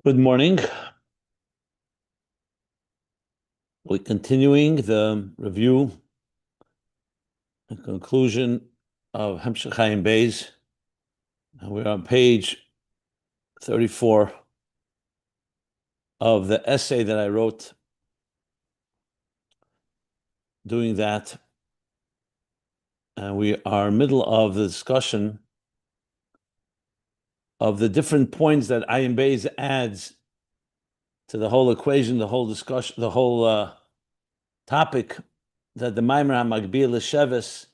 Good morning. We're continuing the review and conclusion of Ayin Beis. And we're on page 34 of the essay that I wrote doing that. And we are middle of the discussion of the different points that Ayin Beis adds to the whole equation, the whole discussion, the whole topic that the Maimer HaMagbil L'Sheves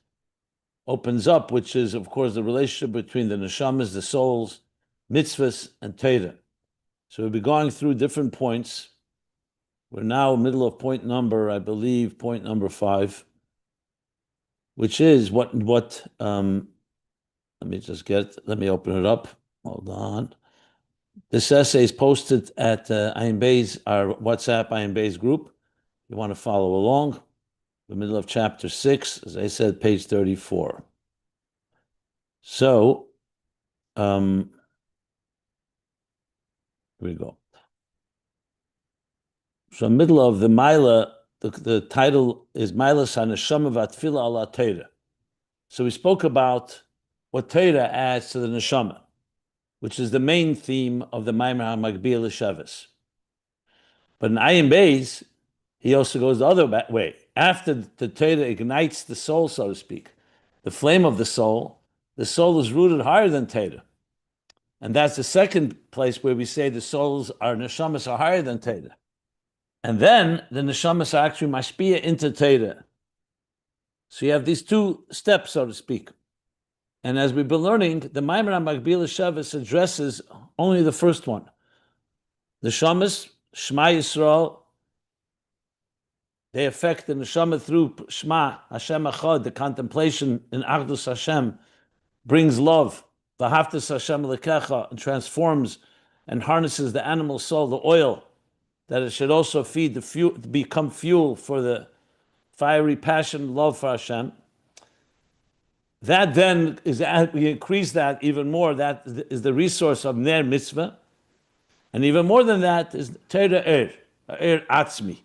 opens up, which is, of course, the relationship between the neshamas, the souls, mitzvahs, and Torah. So we'll be going through different points. We're now middle of point number 5, which is let me open it up. Hold on. This essay is posted at Ayin Beis, our WhatsApp Ayin Beis group. You want to follow along. The middle of chapter 6, as I said, page 34. So, here we go. So, middle of the Maila, the title is Maila Saneshama Vatfila ala Torah. So we spoke about what Torah adds to the neshama, which is the main theme of the Maimer HaMagbil L'Sheves. But in Ayin Beis, he also goes the other way. After the Torah ignites the soul, so to speak, the flame of the soul is rooted higher than Torah. And that's the second place where we say the souls, our neshamas, are higher than Torah. And then the neshamas are actually mashpia into Torah. So you have these two steps, so to speak. And as we've been learning, the Maimer HaMagbil L'Sheves addresses only the first one. The neshamas, Shema Yisrael, they affect the neshama through Shema, Hashem Echad, the contemplation in Achdus Hashem, brings love, V'ahavtas Hashem L'kecha, and transforms and harnesses the animal soul, the oil, that it should also feed the fuel, become fuel for the fiery passion, love for Hashem. That then is, we increase that even more, that is the resource of Ner Mitzvah. And even more than that is Torah Atzmi,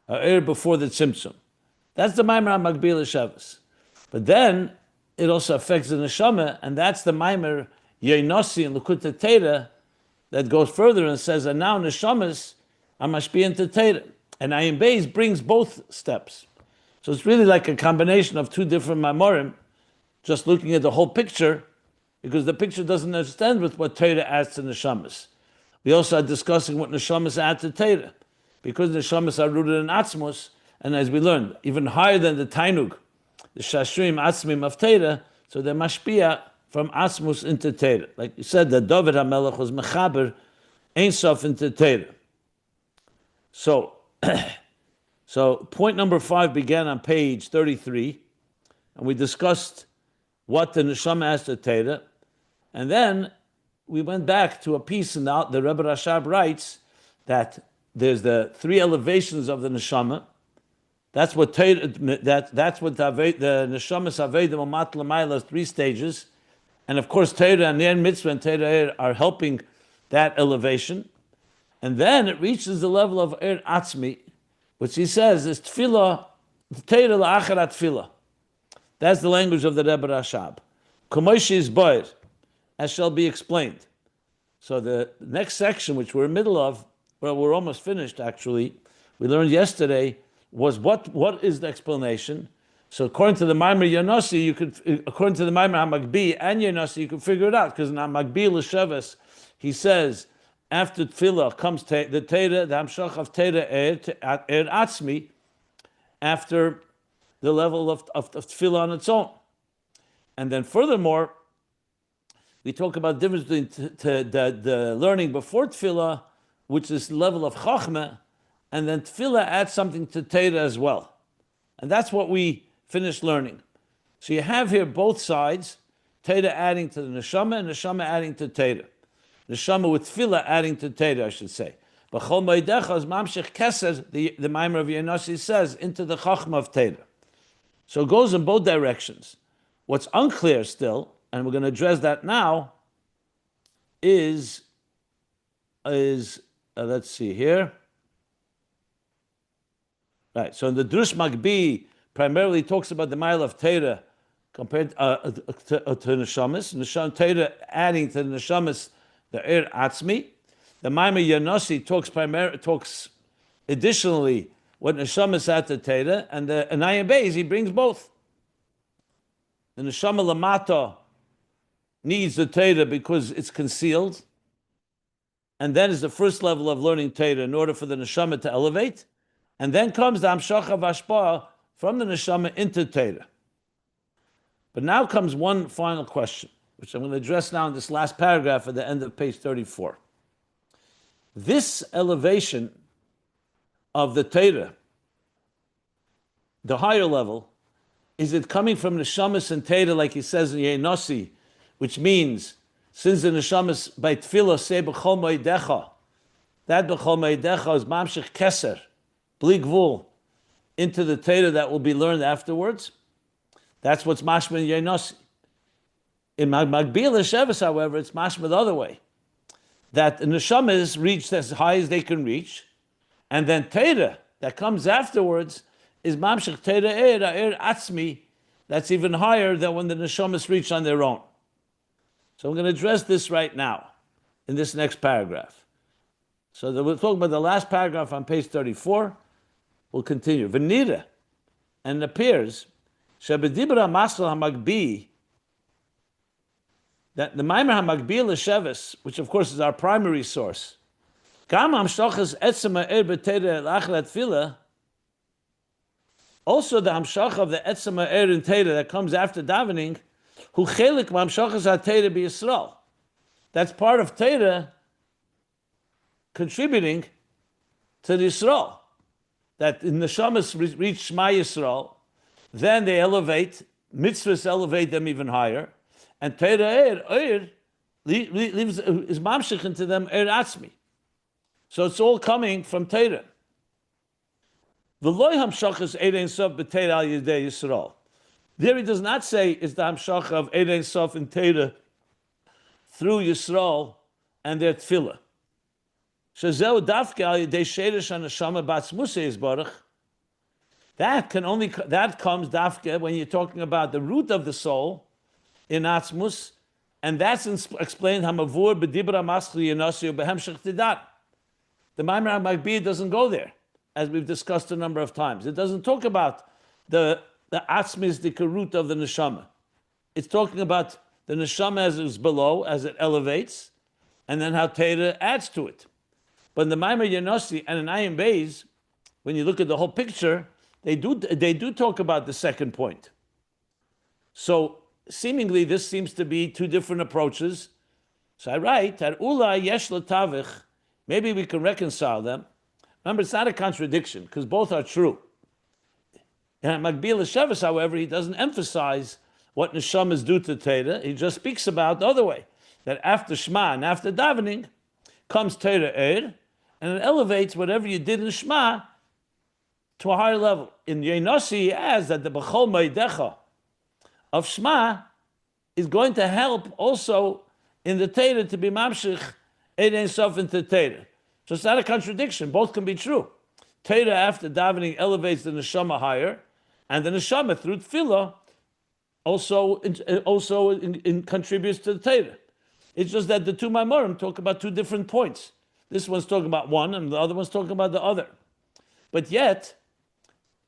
before the Tzimtzum. That's the Maimer HaMagbil L'Sheves. But then it also affects the neshama, and that's the Maimer Yeinosi and L'Kutei Torah that goes further and says, and now neshamas are mashpia into Torah. And Ayin Beis brings both steps. So it's really like a combination of two different Maimorim, just looking at the whole picture, because the picture doesn't understand with what Torah adds to neshamas. We also are discussing what neshamas add to Torah, because neshamas are rooted in atzmos, and as we learned, even higher than the tainug, the shashrim atzmim of Torah, so they're mashpia from atzmos into Torah. Like you said, that David HaMelech was mechaber ein sof into Torah. So point number 5 began on page 33, and we discussed what the neshama has to Torah, and then we went back to a piece in the Rebbe Rashab writes that there's the 3 elevations of the neshama. That's what the neshamas avedim umat l'mayla, 3 stages, and of course Torah and Ner Mitzvah and Torah are helping that elevation, and then it reaches the level of Atzmi, which he says is tefillah, Torah la'acharat tefillah. That's the language of the Rebbe Rashab. Kumoshi is boir, as shall be explained. So the next section, which we're in the middle of, well, we're almost finished actually, we learned yesterday, was what is the explanation. So according to the Maimer Yonosi, according to the Maimer HaMagbi and Yonosi, you can figure it out, because in HaMagbi L'Sheves, he says, after tefillah comes the Torah, the Hamshach of Torah Atzmi, after the level of tefillah on its own. And then furthermore, we talk about the difference between the learning before tefillah, which is level of chachmah, and then tefillah adds something to Torah as well. And that's what we finished learning. So you have here both sides, Torah adding to the neshama and neshama adding to Torah. Neshama with tefillah adding to Torah, I should say. But chol moedecha is mamshech keser, the Maimer of Yonosi says, into the chachmah of Torah. So it goes in both directions. What's unclear still, and we're going to address that now, is is, let's see here. Right, so the Drush Magbi primarily talks about the mile of Torah compared to Neshamas. Torah adding to the Neshamas the Er Atzmi. The Maimar Yanosi talks additionally what Neshamas at the Torah, and the Ayin Beis, he brings both. The Neshama Lamata needs the Torah because it's concealed, and then is the first level of learning Torah in order for the Neshama to elevate, and then comes the Hamshacha Vashpa from the Neshama into Torah. But now comes one final question, which I'm going to address now in this last paragraph at the end of page 34. This elevation of the Torah, the higher level, is it coming from Neshamas and Torah, like he says in Yeinosi, which means, since the Neshamas by Tfilah say B'chol Moedecha, that B'chol Moedecha is Mamshech Keser, Bli Gvul, into the Torah that will be learned afterwards. That's what's mashma in Yeinosi. In Magbil Shevis, however, it's mashma the other way. That the Neshamas reach as high as they can reach, and then Torah that comes afterwards is Mamshech Torah Er Atzmi, that's even higher than when the Neshamas reach on their own. So I'm going to address this right now, in this next paragraph. So we're talking about the last paragraph on page 34. We'll continue. V'nira, and it appears, Shebedibra Masal HaMagbi, that the Maimer HaMagbi L'Shevis, which of course is our primary source, Gam HaMshachas Etzem HaEr B'Teira L'Achlat Tfilah, also the Hamshach of the Etzem HaEr in Teira that comes after davening, Hu Chelik Hamshachas HaTeira B'Yisrael. That's part of Teira contributing to the Yisrael. That in the Neshamas reach Shema Yisrael, then they elevate, mitzvahs elevate them even higher, and Torah leaves is mamshich into them atzmi. So it's all coming from Torah. V'loy hamshachas erein sof b'Torah al yedei Yisrael. There he does not say is the hamshach of erein sof in Torah through Yisrael and their tefillah. Shezeu dafke al yedei sheresh haneshama batzmusei yisbarach. That comes dafke when you're talking about the root of the soul in Atzmus, and that's explained Hamavur b'dibra maschli yinasi b'hemshech tidat. The Maimar HaMagbi doesn't go there, as we've discussed a number of times. It doesn't talk about the Atzmis, the root of the neshama. It's talking about the neshama as it's below, as it elevates, and then how Torah adds to it. But in the Maimar Yanosi and in Ayin Beis, when you look at the whole picture, they do talk about the second point. So seemingly this seems to be two different approaches. So I write that Ula Yesh Latavich, maybe we can reconcile them. Remember, it's not a contradiction because both are true. And Magbil Shevis, however, he doesn't emphasize what neshamas do to Torah. He just speaks about the other way, that after Shema and after davening comes Torah and it elevates whatever you did in Shema to a higher level. In Yeinosi, he adds that the B'chol Moedecha of Shema is going to help also in the Torah to be mamshich Ein Sof into Torah. So it's not a contradiction. Both can be true. Torah after davening elevates the neshama higher, and the neshama through tefillah also contributes to the Torah. It's just that the two Maimorim talk about two different points. This one's talking about one, and the other one's talking about the other. But yet,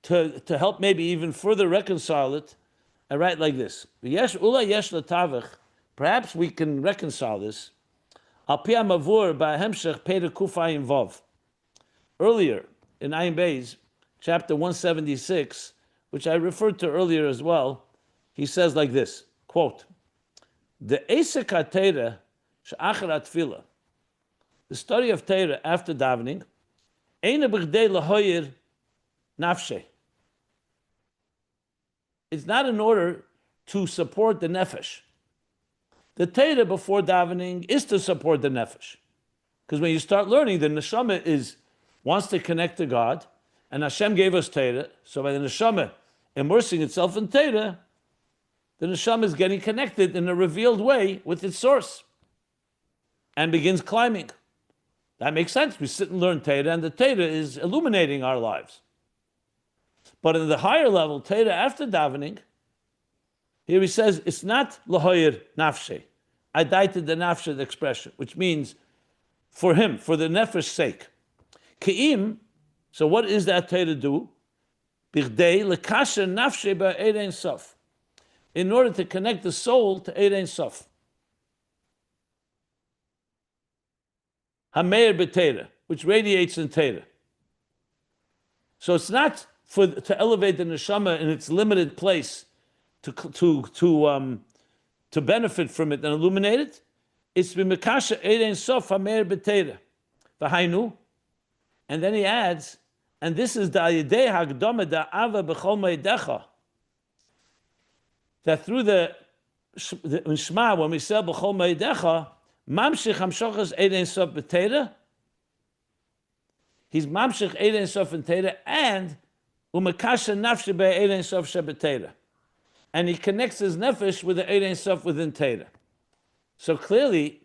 to help maybe even further reconcile it, I write like this: perhaps we can reconcile this. Earlier in Ayin Beis, chapter 176, which I referred to earlier as well, he says like this, quote, the Esek HaTeira she'achar HaTfilah, the study of Torah after davening, Eina b'chdei lahoyer nafshe. It's not in order to support the nefesh. The Torah before davening is to support the nefesh. Because when you start learning, the neshama wants to connect to God, and Hashem gave us Torah, so by the neshama immersing itself in Torah, the neshama is getting connected in a revealed way with its source, and begins climbing. That makes sense. We sit and learn Torah, and the Torah is illuminating our lives. But in the higher level, Torah after davening, here he says, it's not lahoyer nafshe. I died to the nafshe, the expression, which means for him, for the nefesh's sake. Ke'im, so what is that Torah do? Bichdei lekasher nafshe ba'ed ein sof. In order to connect the soul to Eid Ein Sof. Hameir b'Teira, which radiates in Teira. So it's not to elevate the neshama in its limited place to benefit from it and illuminate it. It's b'mekasher Eid Ein Sof Hameir b'Teira. V'hainu, and then he adds, and this is the Ayidei Hagdama Da'ava B'chol Meidecha, that through the Shema, when we say B'chol Meidecha, Mamshich Hamshochas Eid Ein Sof B'Teira, he's Mamshich Eid Ein Sof in Teira, and Umekasha Nafshi Be'Eid Ein Sof Sheb'Teira. And he connects his nefesh with the Eid Ein Sof within Teira. So clearly,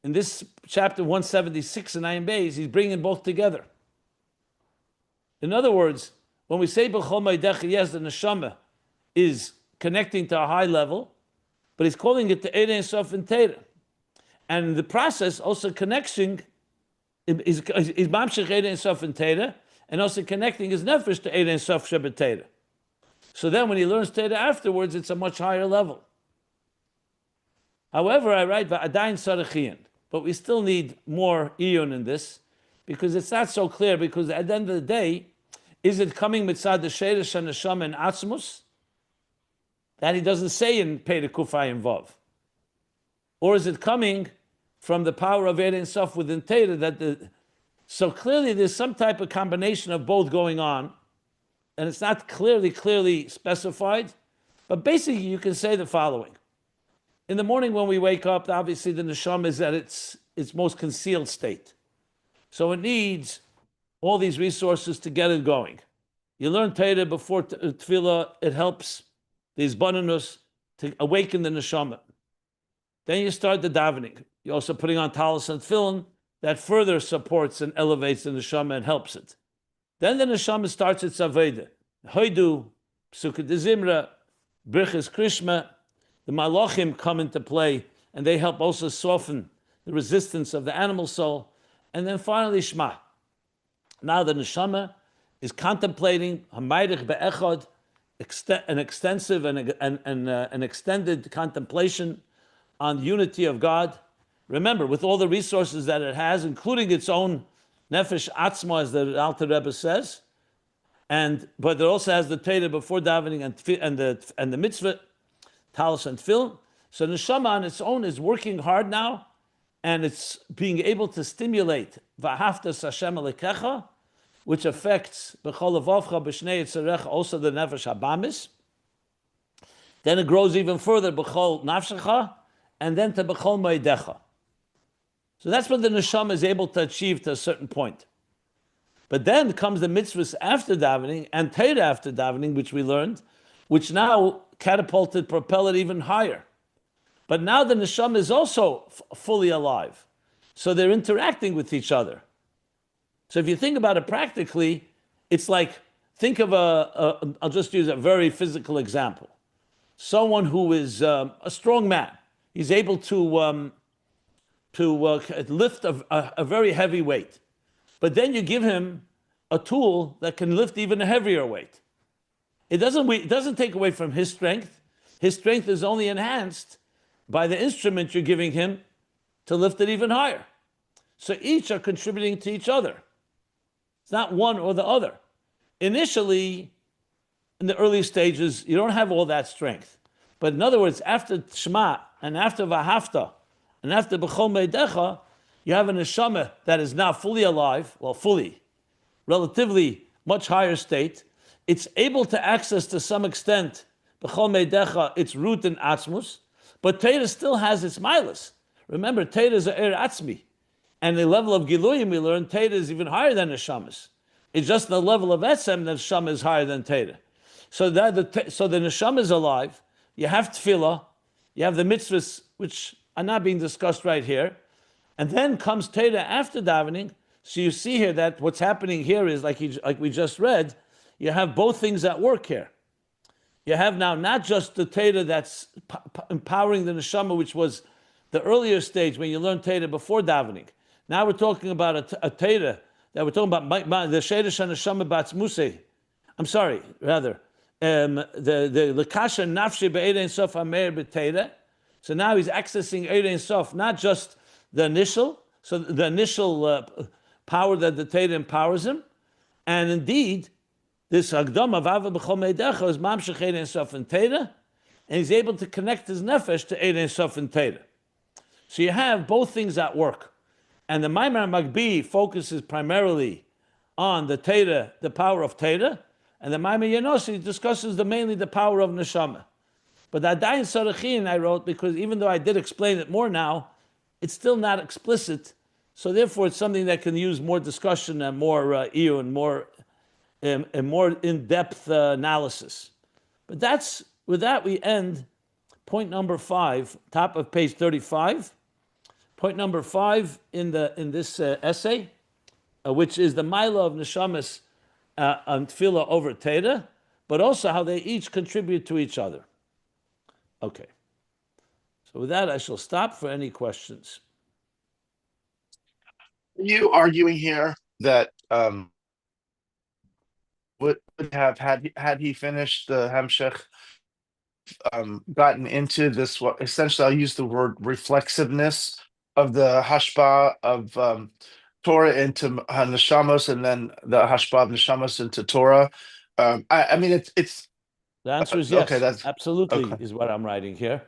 in this chapter 176 in Ayin Beis, he's bringing both together. In other words, when we say B'chol Meidecha, yes, the neshama is connecting to a high level, but he's calling it the Eid Ein Sof in Teira. And in the process, also connecting, is Mamshech Eid Ein Sof in Teira, and also connecting his nefesh to Eid Ein Sof Sheb'Teira. So then when he learns Teira afterwards, it's a much higher level. However, I write Va'adayin Sarachiyan, but we still need more iyun in this, because it's not so clear, because at the end of the day, is it coming mitzad the Sheirish and Neshama and Atzmus? That he doesn't say in Perek Kufay Vav. Or is it coming from the power of Eid Ein Sof within Teira? So clearly there's some type of combination of both going on, and it's not clearly specified, but basically you can say the following. In the morning when we wake up, obviously the neshama is at its most concealed state. So it needs all these resources to get it going. You learn Torah before tefillah, it helps these bonus to awaken the neshama. Then you start the davening. You're also putting on talis and tefillin that further supports and elevates the neshama and helps it. Then the neshama starts its aveda. Hoidu, Psukkah de Zimra, Birchas Krishma, the malachim come into play, and they help also soften the resistance of the animal soul. And then finally Shema. Now the neshama is contemplating Hamayich be'echad, an extensive and an extended contemplation on the unity of God. Remember, with all the resources that it has, including its own nefesh atzma, as the Alter Rebbe says, but it also has the Torah before davening and the mitzvah, talis and tefillin. So neshama on its own is working hard now, and it's being able to stimulate v'ahavtas Hashem Elokecha, which affects b'chol levavcha b'shnei yitzarecha, also the nefesh habamis. Then it grows even further b'chol nafshecha, and then to b'chol meidecha. So that's what the neshama is able to achieve to a certain point. But then comes the mitzvahs after davening and Torah after davening, which we learned, which now catapulted, propel it even higher. But now the neshama is also fully alive. So they're interacting with each other. So if you think about it practically, it's like, think of I'll just use a very physical example. Someone who is a strong man. He's able to lift a very heavy weight. But then you give him a tool that can lift even a heavier weight. It doesn't take away from his strength. His strength is only enhanced by the instrument you're giving him to lift it even higher. So each are contributing to each other. It's not one or the other. Initially, in the early stages, you don't have all that strength. But in other words, after Shema and after Vahafta and after B'chol Meidecha, you have a neshama that is now fully alive, relatively much higher state. It's able to access to some extent B'chol Meidecha, its root in Atzmus, but Torah still has its milas. Remember, Torah is a Er Atzmi. And the level of Giluyim we learn, Torah is even higher than Neshamas. It's just the level of Etzem that Neshama is higher than Torah. So the Neshama is alive. You have Tefillah. You have the mitzvahs, which are not being discussed right here. And then comes Torah after davening. So you see here that what's happening here is like we just read, you have both things at work here. You have now not just the Torah that's empowering the neshama, which was the earlier stage when you learn Torah before davening. Now we're talking about a Torah that we're talking about the Sheiresh Neshama Batzmusei. I'm sorry, rather the Lekasha Nafshi Be'erein Sof Amer B'Torah. So now he's accessing Erein Sof, not just the initial, so the initial power that the Torah empowers him, and indeed this Hagdama of Ava B'chol Meidecha is Mamshech Erein Sof and Torah, and he's able to connect his nefesh to Erein Sof and Torah. So you have both things at work. And the Maimar Magbi focuses primarily on the Torah, the power of Torah, and the Maimar Yenosi discusses mainly the power of Neshama. But the Adayin Sarachin I wrote because even though I did explain it more now, it's still not explicit. So therefore it's something that can use more discussion and more iyun and more in-depth analysis. But with that we end point number 5, top of page 35. Point number 5 in this essay, which is the Maila of Neshamas and Tefillah over Torah, but also how they each contribute to each other. Okay. So with that, I shall stop for any questions. Are you arguing here that would have had he finished the Hamshech gotten into this, what essentially I'll use the word reflexiveness of the hashpa of Torah into neshamos, and then the hashpa of neshamos into Torah. I mean, it's the answer is yes. Okay, that's absolutely okay. Is what I'm writing here.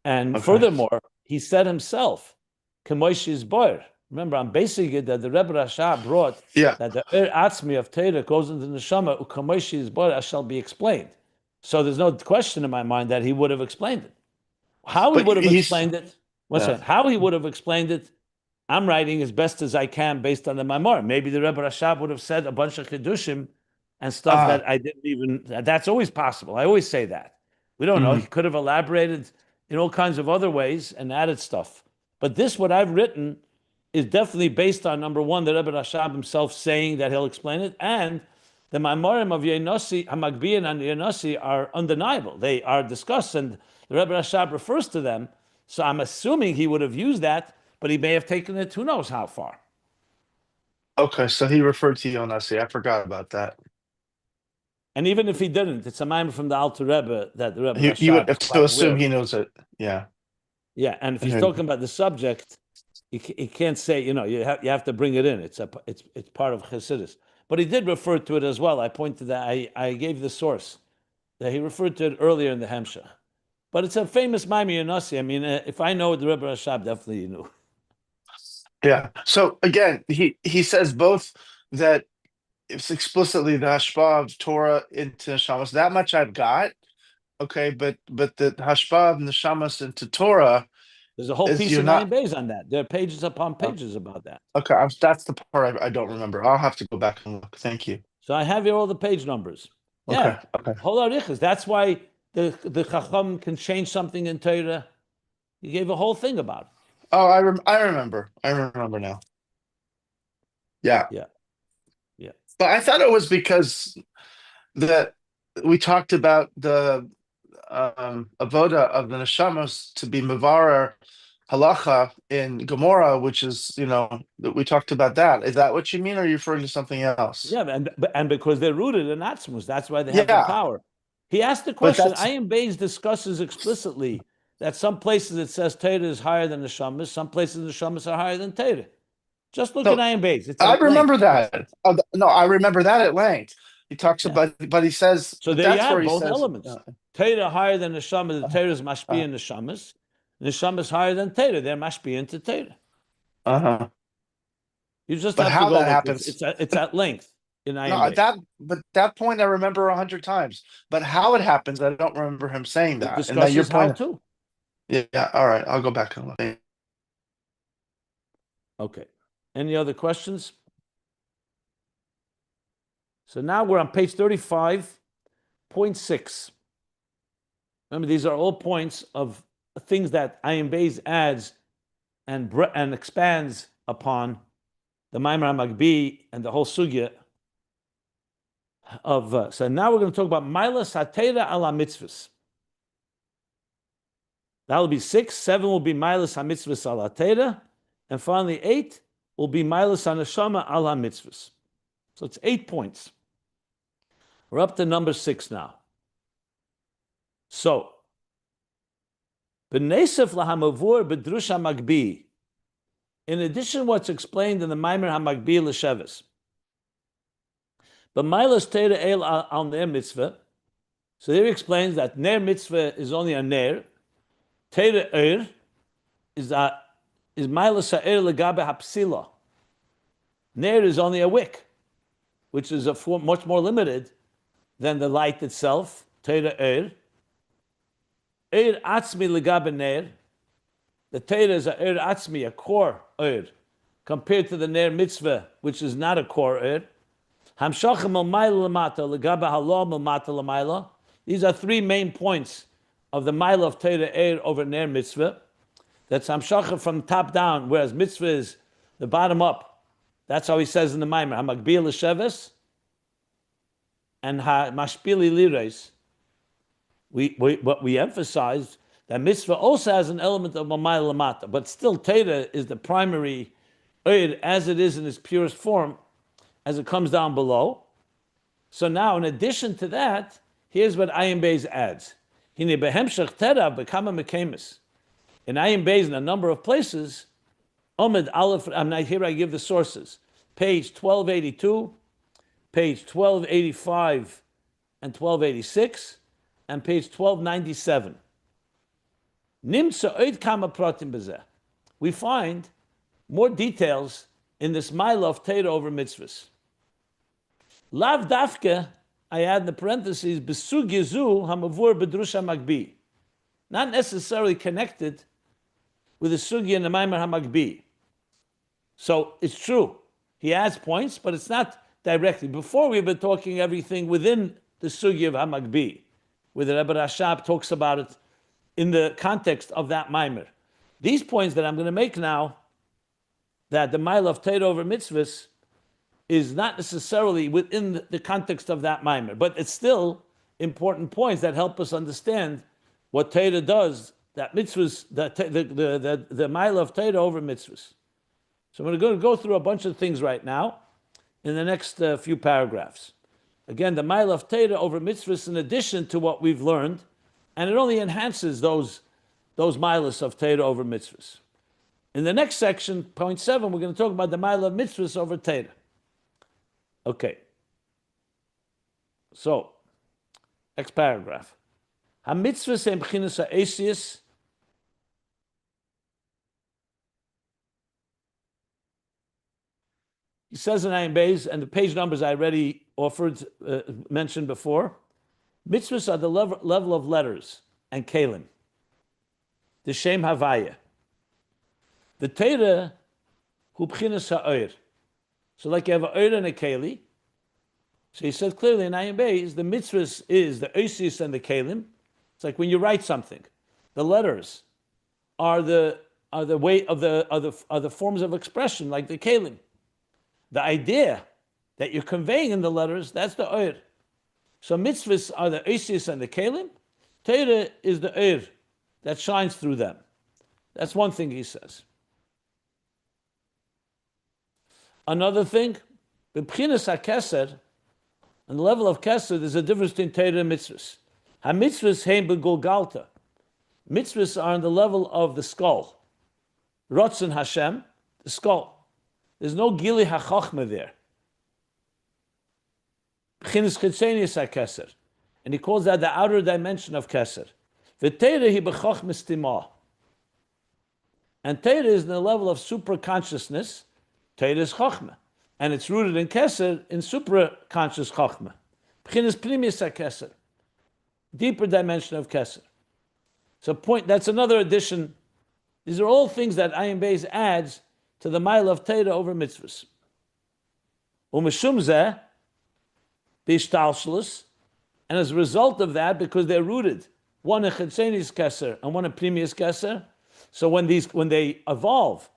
And Okay. furthermore, he said himself, Kemoishis Boyer. Remember, I'm basing it that the Rebbe Rasha brought that the Atzmi of Torah goes into the Neshama, Kemoishis Boyer, as shall be explained. So there's no question in my mind that he would have explained it. How he would have explained it, how he would have explained it, I'm writing as best as I can based on the Maimar. Maybe the Rebbe Rashab would have said a bunch of Chidushim and stuff that I didn't even, that's always possible. I always say that. We don't know. He could have elaborated in all kinds of other ways and added stuff. But this, what I've written, is definitely based on, number one, the Rebbe Rashab himself saying that he'll explain it, and the Maimarim of Yenosi, Hamagbiyan and Yenosi are undeniable. They are discussed, and the Rebbe Rashab refers to them. So I'm assuming he would have used that, but he may have taken it who knows how far. Okay, so he referred to Yonasi. I forgot about that. And even if he didn't, it's a Maimar from the Alter Rebbe that the Rebbe You Rashab would have to assume he knows it. Yeah. Yeah, and if he's talking about the subject, he can't say, you have to bring it in. It's part of Chassidus. But he did refer to it as well. I pointed that I gave the source that he referred to it earlier in the Hemshech. But it's a famous Maimar Yonasi. I mean, if I know the Rebbe Rashab, definitely you knew. Yeah. So again, he says both that it's explicitly the hashpa of Torah into neshamas. That much I've got. Okay, but the hashpa of neshamas into Torah. There's a whole piece of Ayin Beis on that. There are pages upon pages about that. Okay, that's the part I don't remember. I'll have to go back and look. Thank you. So I have here all the page numbers. Okay. Whole arichas. That's why the Chacham can change something in Torah. He gave a whole thing about it. Oh, I remember. I remember now. Yeah. But I thought it was because that we talked about the avoda of the neshamos to be mevarer halacha in Gomorrah, which is, that we talked about that. Is that what you mean, or are you referring to something else? Yeah, and because they're rooted in Atzmus, that's why they have the power. He asked the question, Ayin Beis discusses explicitly that some places it says Torah is higher than the Neshamas, some places the Neshamas are higher than Torah. Just look at Ayin Beis. I remember that. No, I remember that at length. He talks about, but he says, so there you have both elements. Torah higher than the Neshamas, the Torah is mashpia in Neshamas. Neshamas higher than Torah, they're mashpia into Torah. You just have to go that happens. It's at length in Ayin Beis. That point I remember 100 times. But how it happens, I don't remember him saying that. It discusses how too. Yeah, all right. I'll go back and look. Okay. Any other questions? So now we're on page 35.6. Remember, these are all points of things that Ayin Beis adds and expands upon the Maimer HaMagbi and the whole sugya of. So now we're going to talk about Milas HaTeira ala Mitzvos. That will be 6. 7 will be Milas HaMitzvos ala Teira. And finally 8 will be Milas HaNeshama ala Mitzvos. So it's 8 points. We're up to number 6 now. So, B'nesef lahamavur b'drush HaMagbi. In addition, what's explained in the Maimer HaMagbi l'Sheves. But Milas Teira el al Ner Mitzvah. So there he explains that Ner Mitzvah is only a Ner. Teira Er is Milas Ha'er legabe hapsila. Ner is only a wick, which is much more limited than the light itself. Teira Er. Er atzmi legabe Ner. The Teira is a Er atzmi, a core Er, compared to the Ner Mitzvah, which is not a core Er. Hamshachim al Maila lamata legabe halom al mata lamayla. These are 3 main points of the Maila of Teira Er over Ner Mitzvah. That's Hamshachim from top down, whereas Mitzvah is the bottom up. That's how he says in the Maimer. HaMagbi l'Sheves and HaMashpili Lires. We emphasized that Mitzvah also has an element of Mamayla Lamata, but still Teira is the primary Eir as it is in its purest form, as it comes down below. So now, in addition to that, here's what Ayin Beis adds. Hine behemshach Teira bekama mekemis. In Ayin Beis, in a number of places, Omed Aleph, here I give the sources. Page 1282, page 1285 and 1286, and page 1297. Nimtza oid kama pratim bezeh. We find more details in this Maila of Teira over mitzvahs. Lav dafke, I add in the parentheses, besug yezu hamavur bedrusha magbi. Not necessarily connected with the sugi and the Maimer HaMagbi. So it's true. He adds points, but it's not directly. Before we've been talking everything within the sugi of HaMagbi, where the Rebbe Rashab talks about it in the context of that Maimer. These points that I'm going to make now, that the Maila of Teira over mitzvahs is not necessarily within the context of that Maimer, but it's still important points that help us understand what Teira does, that mitzvahs, the Maila of Teira over mitzvahs. So I'm going to go through a bunch of things right now in the next few paragraphs. Again, the Maila of Teira over mitzvahs in addition to what we've learned, and it only enhances those Mailas of Teira over mitzvahs. In the next section, point 7, we're going to talk about the Maila of mitzvahs over Teira. Okay. So, next paragraph. Ha-mitzvahs em b'chinas ha'esius. He says in Ayin Beis, and the page numbers I already mentioned before, mitzvahs are the level of letters and kalim. The Shem Havaya. The Teira hu b'chinas ha'oir. So like you have a oir and a keli. So he said clearly in Ayin Beis, the mitzvahs is the oisius and the kalim. It's like when you write something, the letters are the way of the forms of expression, like the kalim. The idea that you're conveying in the letters, that's the oir. So mitzvahs are the oisius and the kalim. Teira is the oir that shines through them. That's one thing he says. Another thing, b'pchinas ha-keser, on the level of keser, there's a difference between Teira and mitzvahs. Ha-mitzvahs heim b'golgalta. Mitzvahs are on the level of the skull. Rotzen Hashem, the skull. There's no gili ha-chochma there. B'chinas chitzenius ha-keser. And he calls that the outer dimension of keser. V'teira hi b'chochma stimah. And Teira is in the level of super-consciousness. Teira is chochma. And it's rooted in keser, in supra-conscious chochma. B'chinas primius ha-keser. Deeper dimension of keser. So that's another addition. These are all things that Ayin Beis adds to the Maila of Teira over mitzvahs. Umeshum zeh, b'ishtalshelus, and as a result of that, because they're rooted, one in Chetzenis Keser and one in Primius Keser, So when they evolve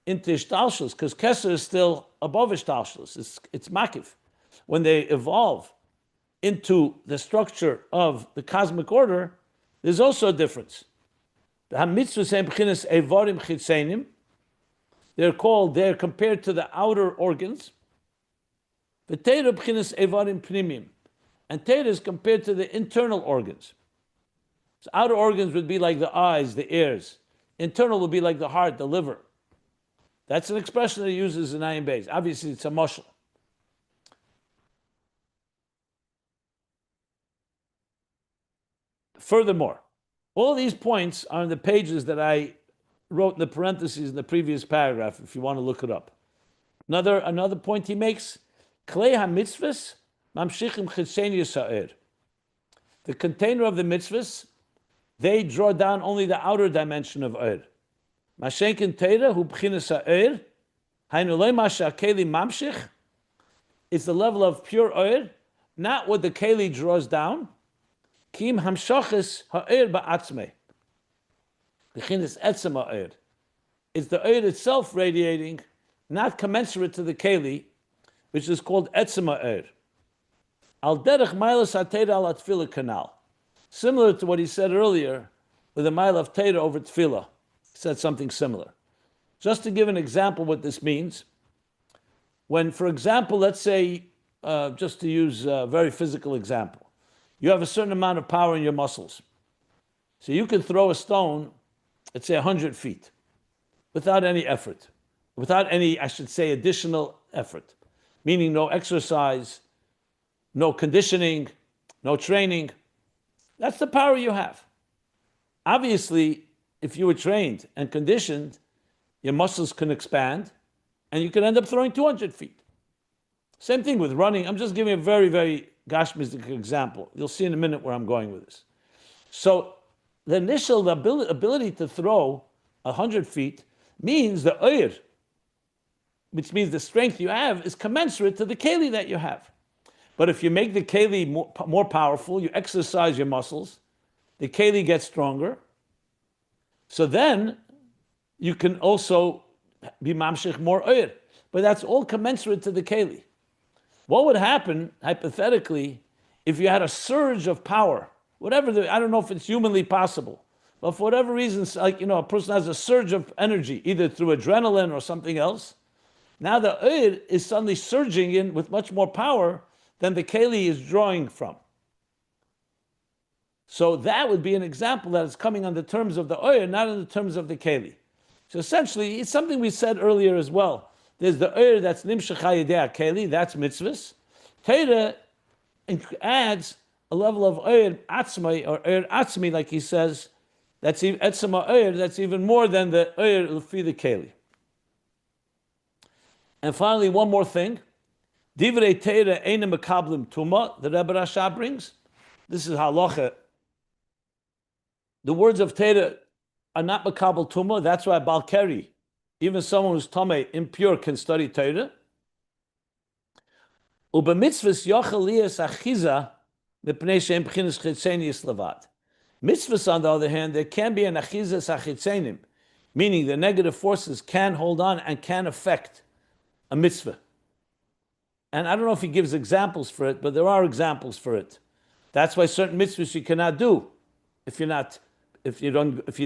into ishtalshlus, because Kesser is still above ishtalshlus, it's makif. When they evolve into the structure of the cosmic order, there's also a difference. They're compared to the outer organs. And Torah is compared to the internal organs. So outer organs would be like the eyes, the ears. Internal would be like the heart, the liver. That's an expression that he uses in Ayin Beis. Obviously, it's a mashal. Furthermore, all these points are in the pages that I wrote in the parentheses in the previous paragraph, if you want to look it up. Another point he makes, Klei ha-mitzvahs mamshichim chitzenius ha'er. The container of the mitzvahs, they draw down only the outer dimension of er. Mashenkin Torah hu b'chinas ha'er, hainu lo ma she'akeli mamshich, it's the level of pure er, not what the keli draws down. Kim hamshachis ha'er ba'atzmei. B'chinas etzem ha'er. It's the er itself radiating, not commensurate to the keli, which is called etzem ha'er. Al derech mailas ha'teira al atfila canal. Similar to what he said earlier with the mile of Torah over tefillah. He said something similar. Just to give an example what this means, when, for example, let's say, just to use a very physical example, you have a certain amount of power in your muscles. So you can throw a stone, let's say 100 feet, without any effort, without any, I should say, additional effort, meaning no exercise, no conditioning, no training. That's the power you have. Obviously, if you were trained and conditioned, your muscles can expand and you can end up throwing 200 feet. Same thing with running. I'm just giving a very, very gashmistic example. You'll see in a minute where I'm going with this. So the initial ability to throw 100 feet means the oir, which means the strength you have, is commensurate to the keli that you have. But if you make the keli more powerful, you exercise your muscles, the keli gets stronger. So then you can also be mamshich more oir. But that's all commensurate to the keli. What would happen, hypothetically, if you had a surge of power? I don't know if it's humanly possible, but for whatever reason, like, a person has a surge of energy, either through adrenaline or something else. Now the oir is suddenly surging in with much more power than the keli is drawing from. So that would be an example that is coming on the terms of the oir, not on the terms of the keli. So essentially, it's something we said earlier as well. There's the oir that's nimshach hayidei keli, that's mitzvahs. Torah adds a level of oir atzmai, or oir atzmi, like he says, that's etzema oir, that's even more than the oir lefi the keli. And finally, one more thing. Divrei Torah eina mekablim tuma, the Rebbe Rasha brings. This is halacha. The words of Torah are not mekabel tuma. That's why Balkari, even someone who's tamei, impure, can study Torah. Uba mitzvahs yochel liyas achiza mepnei she'em b'chinas chitzenius levad. Mitzvahs, on the other hand, there can be an achizas achitzenim, meaning the negative forces can hold on and can affect a mitzvah. And I don't know if he gives examples for it, but there are examples for it. That's why certain mitzvahs you cannot do if you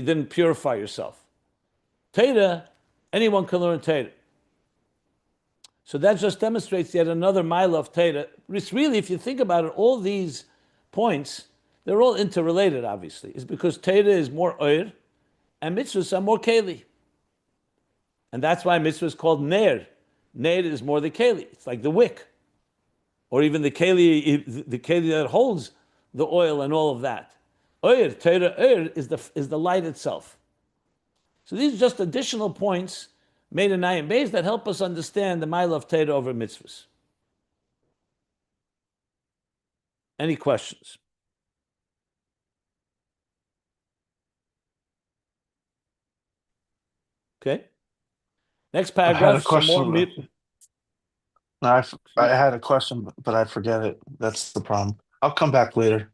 didn't purify yourself. Torah, anyone can learn Torah. So that just demonstrates yet another mile of Torah. It's really, if you think about it, all these points, they're all interrelated, obviously. It's because Torah is more oir and mitzvahs are more keli. And that's why mitzvah is called ner. Ner is more the keli. It's like the wick. Or even the keli that holds the oil and all of that. Oir, Torah oir, is the light itself. So these are just additional points made in Ayin Beis that help us understand the mile of Torah over mitzvahs. Any questions? Okay. Next paragraph. I had a question. I had a question, but I forget it. That's the problem. I'll come back later.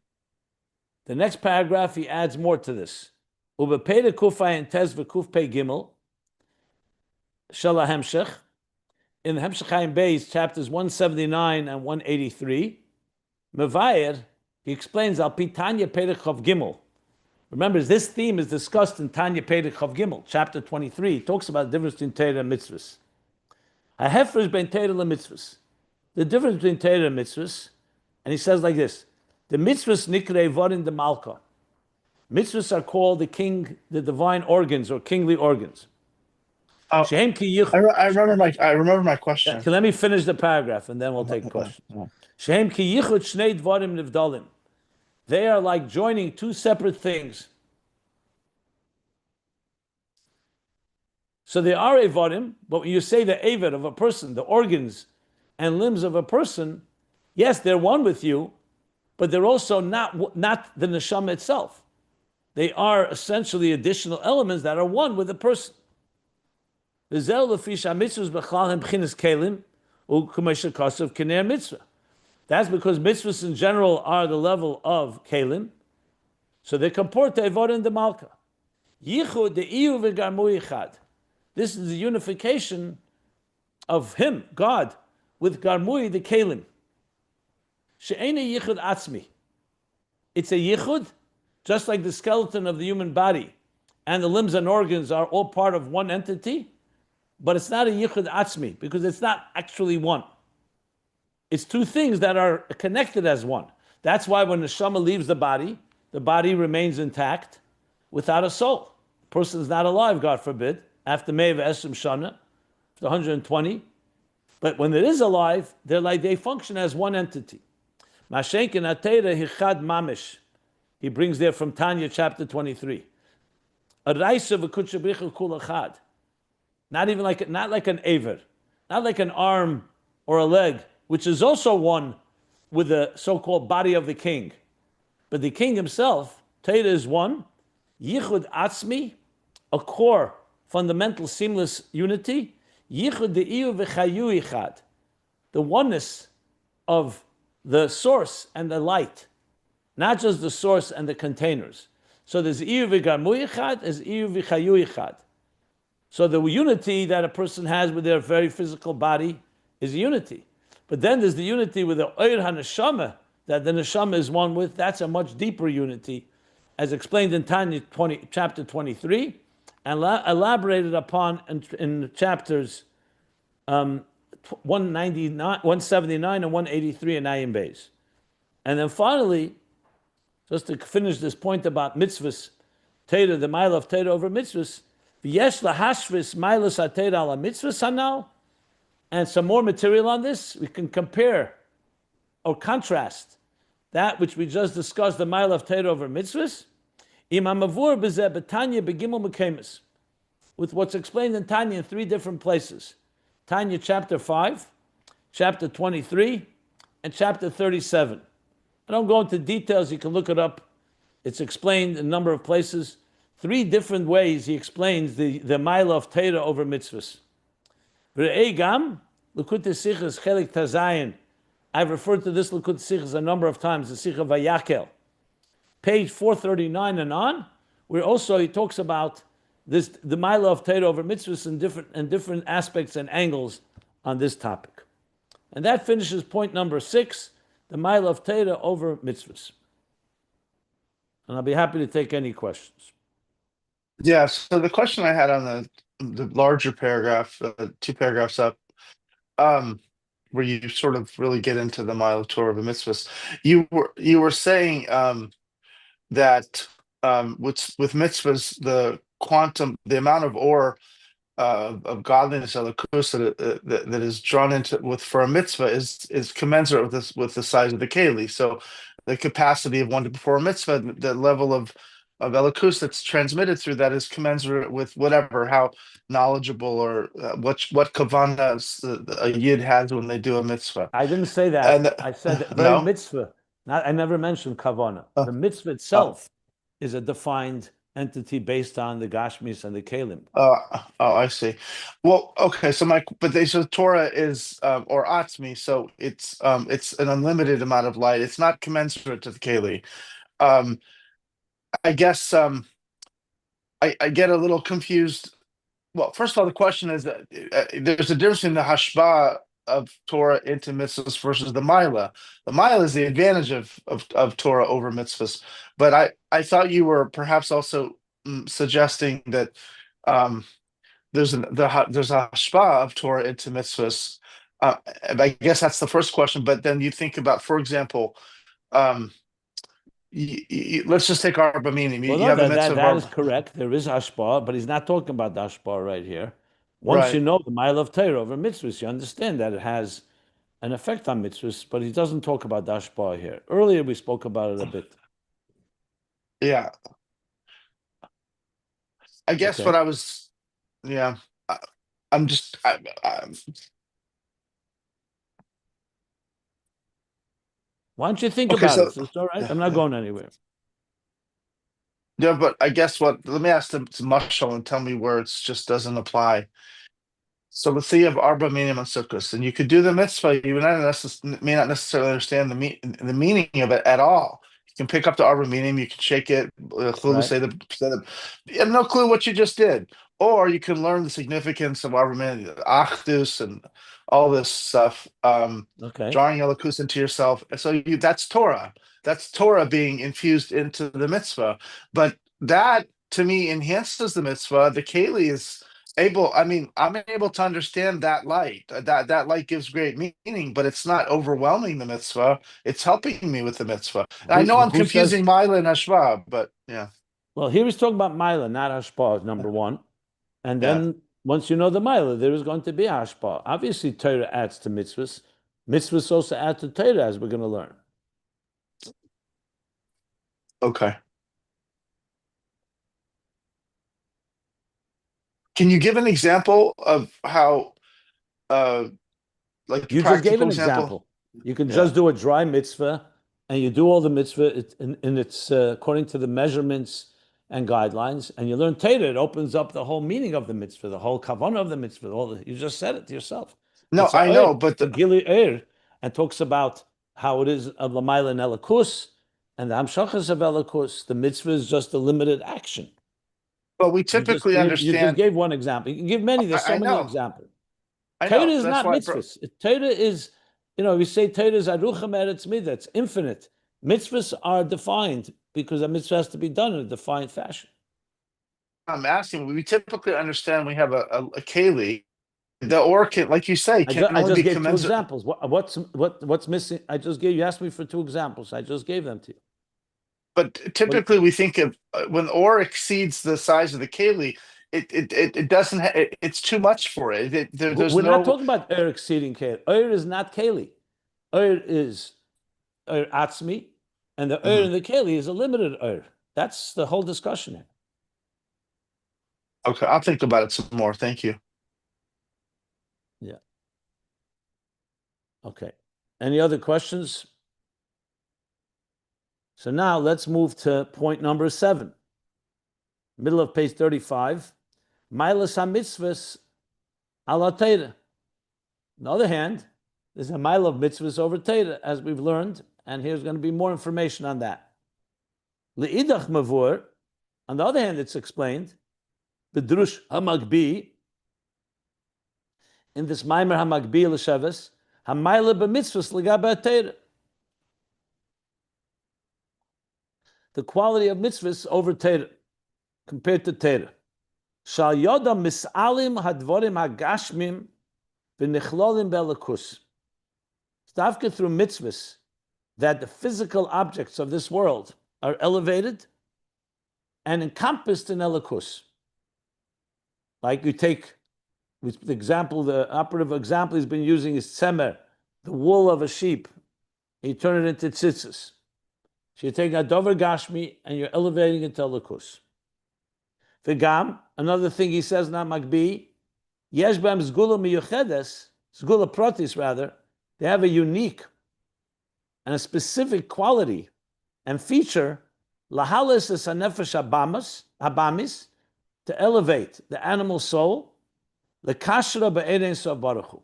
The next paragraph, he adds more to this. Ubepeda kufay and tes v'kuf pei gimel. Shala hemshech. In the Hemshech Ayin Beis, chapters 179 and 183, Mevayer, he explains Al Pi Tanya Perek Chav Gimel. Remember, this theme is discussed in Tanya Perek Chav Gimel, chapter 23. It talks about the difference between Torah and Mitzvos. HaHefresh ben Torah leMitzvos. The difference between Torah and Mitzvos, and he says like this: the Mitzvos nikrei vorin de Malka. Mitzvos are called the divine organs or kingly organs. I remember my question. Okay, let me finish the paragraph and then we'll take questions. Shehem ki yichud shnei dvarim nivdalim. They are like joining two separate things. So they are evarim, but when you say the avid of a person, the organs and limbs of a person, yes, they're one with you, but they're also not the neshama itself. They are essentially additional elements that are one with the person. That's because mitzvahs in general are the level of kelim, so they comport to evorim de malka. Yichud de iyu v'garmu yichad. This is the unification of Him, God, with garmui the kelim. She'ena yichud atzmi. It's a yichud, just like the skeleton of the human body and the limbs and organs are all part of one entity. But it's not a yichud atzmi, because it's not actually one. It's two things that are connected as one. That's why when the neshama leaves the body remains intact without a soul. The person is not alive, God forbid, after Me'ev Esrim Shana, after 120. But when it is alive, they function as one entity. Mashenkin atera hichad mamish. He brings there from Tanya chapter 23. A raisa v'kutchabrichu kul achad. Not like an aver, not like an arm or a leg, which is also one with the so-called body of the king. But the king himself, Torah is one, yichud atzmi, a core, fundamental, seamless unity, yichud de'iyu v'chayu ichad, the oneness of the source and the light, not just the source and the containers. So there's iyu v'garmu ichad, there's iyu v'chayu ichad. So the unity that a person has with their very physical body is unity. But then there's the unity with the Oir HaNeshama, that the Neshama is one with. That's a much deeper unity, as explained in Tanya chapter 23, and elaborated upon in chapters 179 and 183 in Ayin Beis. And then finally, just to finish this point about mitzvahs, Torah, the mile of Torah over mitzvahs, V'yesh lahashvis milas atera ala mitzvahs hanal, and some more material on this. We can compare or contrast that which we just discussed, the mile of Torah over mitzvahs, imamavur b'zeh b'tanya b'gimel mekemis, with what's explained in Tanya in three different places: Tanya chapter 5, chapter 23, and chapter 37. I don't go into details. You can look it up. It's explained in a number of places. Three different ways he explains the mile of Torah over mitzvahs. I've referred to this Likut Sichos a number of times, the Sikha Vayakel. Page 439 and on, where also he talks about the mile of Torah over mitzvahs and different aspects and angles on this topic. And that finishes point number 6, the mile of Torah over mitzvahs. And I'll be happy to take any questions. Yeah, so the question I had on the larger paragraph, 2 paragraphs up, where you sort of really get into the mile of Torah of the mitzvahs, you were saying that with mitzvahs, the amount of ore of godliness, elokus, that is drawn into for a mitzvah is commensurate with the size of the keli. So the capacity of one to perform a mitzvah, the level of elokus that's transmitted through that is commensurate with how knowledgeable or what kavanas a yid has when they do a mitzvah. I didn't say that. And, I said the very no? mitzvah. I never mentioned kavana. The mitzvah itself is a defined entity based on the gashmis and the kelim. I see. Well, okay. So Torah is or atzmi, so it's an unlimited amount of light. It's not commensurate to the keli. I guess I get a little confused. Well, first of all, the question is that there's a difference in the hashpah of Torah into mitzvahs versus the Mila. The Mila is the advantage of Torah over mitzvahs. But I thought you were perhaps also suggesting that um, there's a hashpah of Torah into mitzvahs. And I guess that's the first question. But then you think about, for example, um, let's just take Arba Minim. You Well, you no, have a that, mitzvah that, of that is Arba, correct. There is hashpah, but he's not talking about the hashpah right here. Once you right? know the mile of Torah over mitzvahs, you understand that it has an effect on mitzvahs, but he doesn't talk about the hashpah here. Earlier, we spoke about it a bit. Yeah. I guess Okay. what I was, yeah, I, I'm just, Why don't you think okay. about So, it? It's all right. yeah, I'm not yeah, going anywhere. yeah. But I guess what? Let me ask them to Marshall and tell me where it just doesn't apply. So let's say you have Arba Minim on Sukkos, and you could do the mitzvah. You may not necessarily understand the meaning of it at all. You can pick up the Arba Minim, you can shake it, Right. you have no clue what you just did. Or you can learn the significance of Arba Minim, Achdus, and all this stuff, Okay. drawing Elikus into yourself. So that's Torah. That's Torah being infused into the mitzvah. But that, to me, enhances the mitzvah. The Keli is able, I mean, I'm able to understand that light. That light gives great meaning, but it's not overwhelming the mitzvah. It's helping me with the mitzvah. And I know I'm Who says? confusing Mila and Hashva, but yeah, Well, here he's talking about Mila, not hashpah, number one. And yeah. then once you know the Mila, there is going to be hashpah. Obviously, Torah adds to mitzvahs. Mitzvahs also add to Torah, as we're going to learn. Okay. Can you give an example of how, uh, like You just gave practical an example? example. You can Yeah. just do a dry mitzvah, and you do all the mitzvah in its according to the measurements and guidelines, and you learn Torah. It opens up the whole meaning of the mitzvah, the whole kavanah of the mitzvah. You just said it yourself. No, It's a I know, but it's a gili and talks about how it is of lamayla and elikus, and the hamshachas of elikus. The mitzvah is just a limited action. we typically You just understand. gave one example. You can give many. There's so I many know, examples. I Torah know. is That's not why, mitzvahs. Torah is, we say Torah is arucha meretz midah. It's infinite. Mitzvahs are defined because a mitzvah has to be done in a defined fashion. I'm asking. We typically understand we have a keli. The or can, like you say, can I only just be gave two commensurate. examples. What's missing? I just gave you asked me for two examples. I just gave them to you. But What, typically, we think of when or exceeds the size of the keli, it doesn't. It's too much for it. There's we're not no. talking about exceeding keli. Is not keli. Is atzmi, and the Mhm. in the keli is a limited That's the whole discussion here. Okay, I'll think about it some more. Thank you. Yeah. Okay. Any other questions? So now let's move to point number 7, middle of page 35. Milas ha-mitzvahs ala Torah. On the other hand, there's a mile of mitzvahs over Torah, as we've learned, and here's going to be more information on that. Le'idach mavur, on the other hand, it's explained, b'drush hamagbi, in this maimer hamagbi l'shavas, hamayla b'mitzvahs l'gabah Torah. The quality of mitzvahs over Torah, compared to Torah. Shal yoda misalim hadvorim hagashmim v'nichlolim belakus. Stavka through mitzvahs that the physical objects of this world are elevated and encompassed in elikus. Like you take the example, the operative example he's been using is tzemer, the wool of a sheep. You turn it into tzitzis. So you take a dover gashmi and you're elevating it to elikus. V'gam, another thing he says, not magbi, yesh b'am zgula miyuchedes, zgula protis rather, they have a unique and a specific quality and feature, lahalis is a nefesh habamis, to elevate the animal soul, the kashra be'erein sof baruch Hu,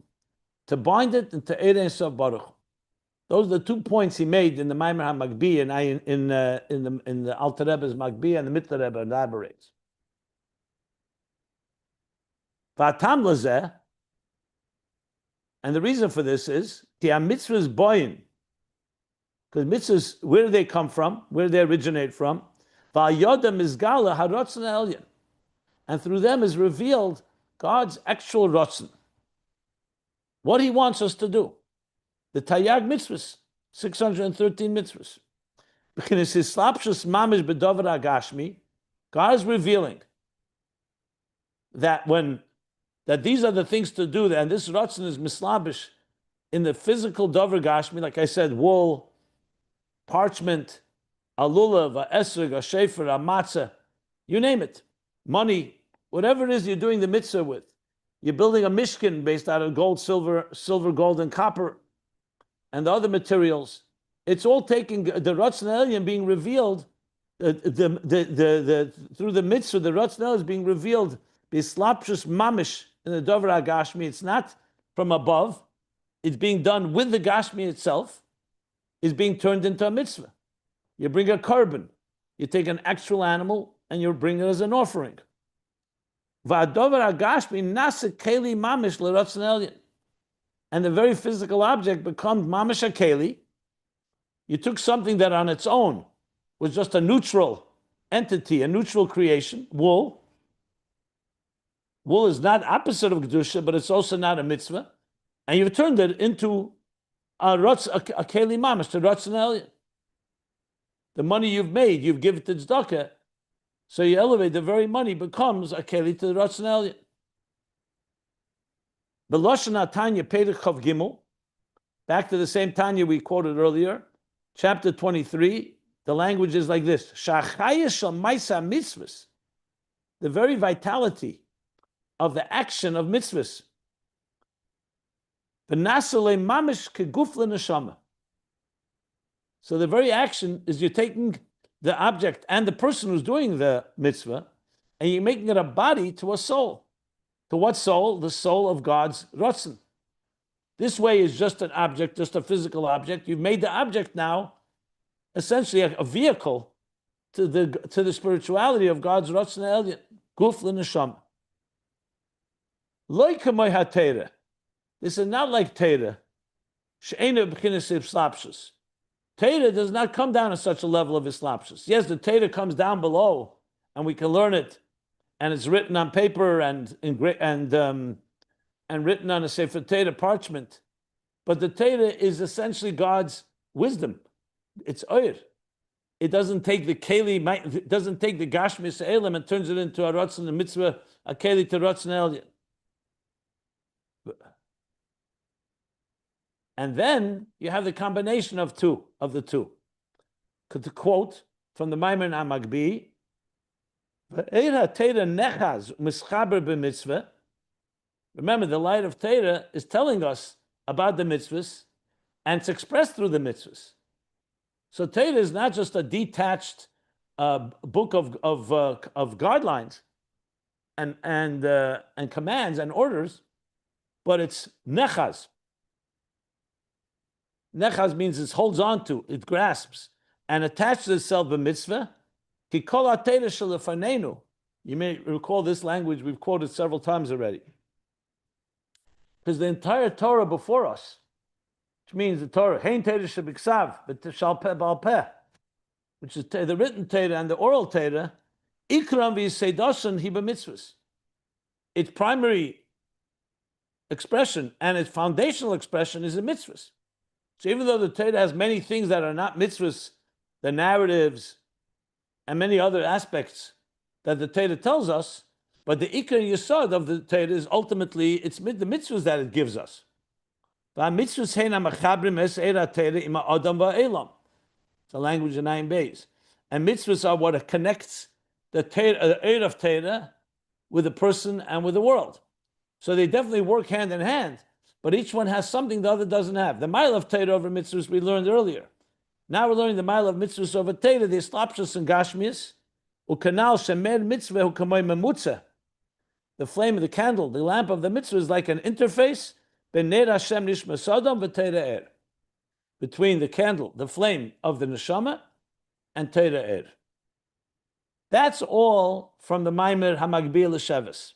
to bind it into erein sof baruch Hu. Those are the 2 points he made in the Maimer HaMagbi and in the Alter Rebbe's Magbi, and the Mittler Rebbe elaborates. V'atam lazeh, and the reason for this is ki mitzvahs boyin, because mitzvahs, where do they come from? Where do they originate from? Va'yoda mizgala harotzen elyon, and through them is revealed God's actual rotzen, what He wants us to do. The Tayag mitzvahs, 613 mitzvahs. Because His slapshus mamish bedover agashmi, God is revealing that these are the things to do, and this rotzen is mislabish in the physical dover gashmi, like I said, wool, parchment, a lulav, a esrog, a shefer, a matzah, you name it, money, whatever it is you're doing the mitzvah with. You're building a mishkan based out of gold, silver, gold, and copper, and the other materials. It's all taking the Ratzon Elyon being revealed. Through the mitzvah, the Ratzon Elyon is being revealed. Bislapshus mamish in the Dover HaGashmi. It's not from above. It's being done with the Gashmi itself. It's being turned into a mitzvah. You bring a korban. You take an actual animal and you bring it as an offering. V'adover HaGashmi nasa keli mamish l'Ratzon Elyon. And the very physical object becomes mamish keli. You took something that on its own was just a neutral entity, a neutral creation, wool. Wool is not opposite of Kedusha, but it's also not a mitzvah. And you've turned it into a keli mamish, to Ratzon Elyon. The money you've made, you've given to tzedakah, so you elevate the very money becomes a keli to the Ratzon Elyon. The Lashon Tanya Perek Chav Gimel, back to the same Tanya we quoted earlier, chapter 23, the language is like this: Shachayis shel Maisa Mitzvos, the very vitality of the action of mitzvahs. V'nasale mamish keguf l'neshama. So the very action is you're taking the object and the person who's doing the mitzvah, and you're making it a body to a soul. To what soul? The soul of God's Ratzon. This way is just an object, just a physical object. You've made the object now essentially a vehicle to the spirituality of God's Ratzon Elyon. Guf l'neshama. Lo kamay ha-Torah. This is not like Torah. She'ena b'chinas islapshus. Torah does not come down to such a level of islapshus. Yes, the Torah comes down below, and we can learn it, and it's written on paper and written on a Sefer Torah parchment. But the Torah is essentially God's wisdom. It's oir. It doesn't take the keli, it doesn't take the gashmis elam and turns it into a ratzon, a mitzvah, a keli to ratzon elyon. And then you have the combination of the two. To quote from the Maimon Amagbi, remember, the light of Torah is telling us about the mitzvahs, and it's expressed through the mitzvahs. So Torah is not just a detached book of guidelines and commands and orders, but it's nechaz. Nechaz means it holds on to, it grasps, and attaches itself to mitzvah. Ki kol ha-Torah shelefanenu. You may recall this language we've quoted several times already. Because the entire Torah before us, which means the Torah, hein Torah shebiksav, but shal peh bal peh, which is the written Torah and the oral Torah, ikram v'yiseidoshen hi b'mitzvahs. Its primary expression and its foundational expression is the mitzvahs. So even though the Torah has many things that are not mitzvahs, the narratives, and many other aspects that the Torah tells us, but the ikar yesod of the Torah is ultimately it's the mitzvahs that it gives us. It's a language in Ayin Beis. And mitzvahs are what connects the Torah of Torah with the person and with the world. So they definitely work hand in hand, but each one has something the other doesn't have. The mile of Torah over mitzvahs we learned earlier. Now we're learning the mile of mitzvahs over Torah, the slapshus and gashmias, ukanal shemer mitzvah ukamay memutza. The flame of the candle, the lamp of the mitzvah is like an interface bener Hashem nishma sodom v'Torah er, between the candle, the flame of the neshama, and Torah er. That's all from the Maimer Hamagbi l'Sheves.